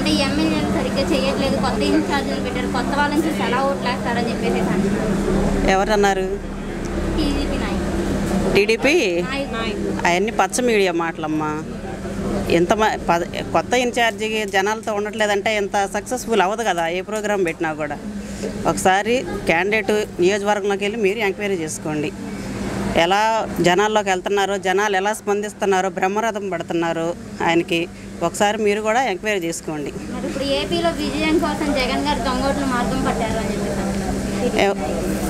అంటే ఎమ్మెల్యేలు సరిగ్గా చేయట్లేదు, కొత్త ఇన్ఛార్జీలు పెట్టారు, కొత్త వాళ్ళని చూసి ఎలా ఓట్లేస్తారని చెప్పేసి అంటున్నారు. ఎవరన్నారు? టీడీపీ నాయకులు. టీడీపీ నాయకులు. అవన్నీ పచ్చ మీడియా మాటలమ్మా. ఎంత కొత్త ఇన్ఛార్జి జనాలతో ఉండట్లేదంటే ఎంత సక్సెస్ఫుల్ అవ్వదు కదా ఏ ప్రోగ్రాం పెట్టినా కూడా. ఒకసారి క్యాండిడేట్ నియోజకవర్గంలోకి వెళ్ళి మీరు ఎంక్వైరీ చేసుకోండి, ఎలా జనాల్లోకి వెళ్తున్నారో, జనాలు ఎలా స్పందిస్తున్నారో, బ్రహ్మరథం పడుతున్నారో ఆయనకి ఒకసారి మీరు కూడా ఎంక్వైరీ చేసుకోండి. మరి ఇప్పుడు ఏపీలో విజయం కోసం జగన్ గారు దొంగోట్లు మార్గం పట్టారు అని చెప్పేసి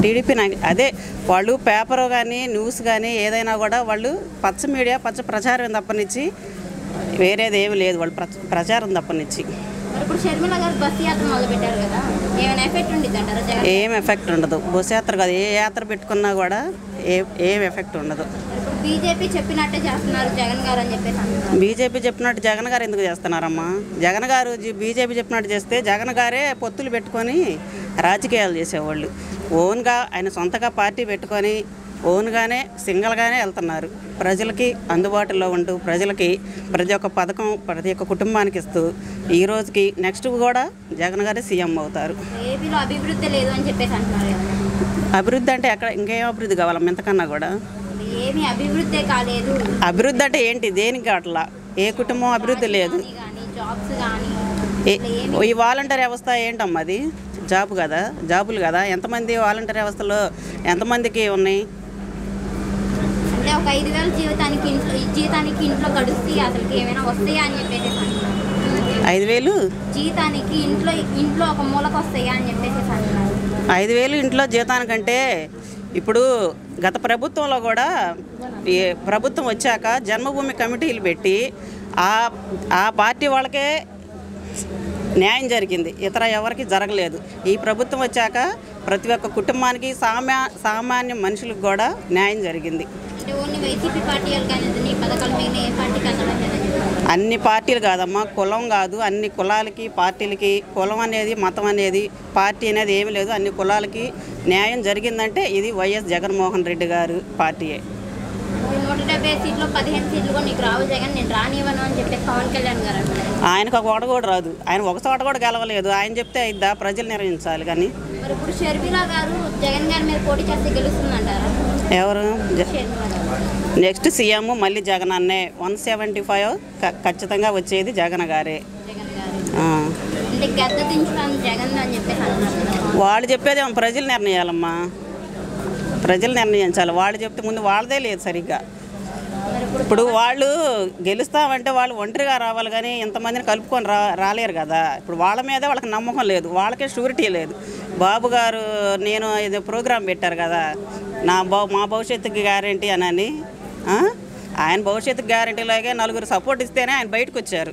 టీడీపీ అదే వాళ్ళు పేపర్ కానీ న్యూస్ కానీ ఏదైనా కూడా వాళ్ళు పచ్చ మీడియా పచ్చ ప్రచారం తప్పనిచ్చి వేరేది ఏమి లేదు, వాళ్ళు ప్రచారం తప్పనిచ్చి. ఇప్పుడు షర్మిల గారు బస్ యాత్ర మొదలు పెట్టారు కదా, ఏమైనా ఎఫెక్ట్ ఉండిద్ది అంటారా? ఏం ఎఫెక్ట్ ఉండదు. బస్ యాత్ర కాదు, ఏ యాత్ర పెట్టుకున్నా కూడా ఏం ఎఫెక్ట్ ఉండదు. బీజేపీ చెప్పినట్టే చేస్తున్నారు జగన్ గారు అని చెప్పేసి. బీజేపీ చెప్పినట్టు జగన్ గారు ఎందుకు చేస్తున్నారమ్మా? జగన్ గారు బీజేపీ చెప్పినట్టు చేస్తే జగన్ గారే పొత్తులు పెట్టుకొని రాజకీయాలు చేసేవాళ్ళు. ఓన్గా ఆయన సొంతగా పార్టీ పెట్టుకొని ఓన్గానే సింగిల్గానే వెళ్తున్నారు. ప్రజలకి అందుబాటులో ఉంటూ ప్రజలకి ప్రతి ఒక్క పథకం ప్రతి ఒక్క కుటుంబానికి ఇస్తూ ఈ రోజుకి నెక్స్ట్ కూడా జగన్ గారే సీఎం అవుతారు. ఏపీలో అభివృద్ధి లేదు అని చెప్పేసి అంటున్నారు. అభివృద్ధి అంటే ఎక్కడ ఇంకేం అభివృద్ధి కావాలమ్మా? ఎంతకన్నా కూడా ఏమీ అభివృద్ధి కాలేదు. అభివృద్ధి అంటే ఏంటి? దేనికి అట్లా ఏ కుటుంబం అభివృద్ధి లేదు. ఈ వాలంటీర్ వ్యవస్థ ఏంటమ్మా? అది జాబ్ కదా, జాబులు కదా. ఎంతమంది వాలంటీర్ వ్యవస్థలో ఎంతమందికి ఉన్నాయి? అంటే ఒక 5,000 జీతానికి ఇంట్లో గడుస్తే అసలు ఏమైనా వస్తాయా అని చెప్పేసి 5,000 జీతానికి ఇంట్లో ఒక మూలకు వస్తాయా అని చెప్పేసి 5,000 ఇంట్లో జీతానికంటే ఇప్పుడు గత ప్రభుత్వంలో కూడా ప్రభుత్వం వచ్చాక జన్మభూమి కమిటీలు పెట్టి ఆ పార్టీ వాళ్ళకే న్యాయం జరిగింది, ఇతర ఎవరికి జరగలేదు. ఈ ప్రభుత్వం వచ్చాక ప్రతి ఒక్క కుటుంబానికి సామాన్య మనుషులకు కూడా న్యాయం జరిగింది. అన్ని పార్టీలు కాదమ్మా, కులం కాదు, అన్ని కులాలకి పార్టీలకి కులం అనేది మతం అనేది పార్టీ అనేది ఏమీ లేదు. అన్ని కులాలకి న్యాయం జరిగిందంటే ఇది వైఎస్ జగన్మోహన్ రెడ్డి గారు పార్టీయే. 170 సీట్లు 15 సీట్లు నీకు రావు జగన్, నేను రానివ్వను అని చెప్పి పవన్ కళ్యాణ్ గారు అంటారు. ఆయనకు ఒక ఓట కూడా రాదు, ఆయన ఒక చోట కూడా గెలవలేదు. ఆయన చెప్తే అయిద్దా? ప్రజలు నిర్ణయించాలి. కానీ మరి ఇప్పుడు షర్మిల గారు జగన్ గారి మీద పోటీ చేస్తే గెలుస్తుందంటారా? ఎవరు? నెక్స్ట్ సీఎం మళ్ళీ జగన్ అన్నే. 175 ఖచ్చితంగా వచ్చేది జగన్ గారే. వాళ్ళు చెప్పేది ప్రజలు నిర్ణయాలమ్మా, ప్రజలు నిర్ణయించాలి. వాళ్ళు చెప్తే ముందు వాళ్ళదే లేదు సరిగ్గా. ఇప్పుడు వాళ్ళు గెలుస్తామంటే వాళ్ళు ఒంటరిగా రావాలి, కానీ ఇంతమందిని కలుపుకొని రాలేరు కదా. ఇప్పుడు వాళ్ళ మీదే వాళ్ళకి నమ్మకం లేదు, వాళ్ళకే షూరిటీ లేదు. బాబు గారు నేను ఇది ప్రోగ్రాం పెట్టారు కదా, మా భవిష్యత్తుకి గ్యారంటీ అని. ఆయన భవిష్యత్తుకి గ్యారంటీలాగే నలుగురు సపోర్ట్ ఇస్తేనే ఆయన బయటకు వచ్చారు.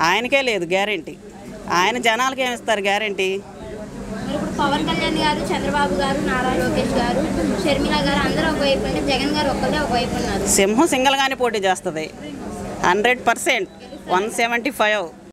ఆయనకే లేదు గ్యారంటీ. ఆయన జనాలకి ఏమి ఇస్తారు గ్యారంటీ? పవన్ కళ్యాణ్ గారు, చంద్రబాబు గారు, నారా లోకేష్ గారు, షర్మిల గారు అందరూ ఒకవైపు ఉంటే జగన్ గారు ఒక్కడే ఒకవైపు ఉన్నారు. సింహం సింగల్గానే పోటీ చేస్తుంది 100%. 175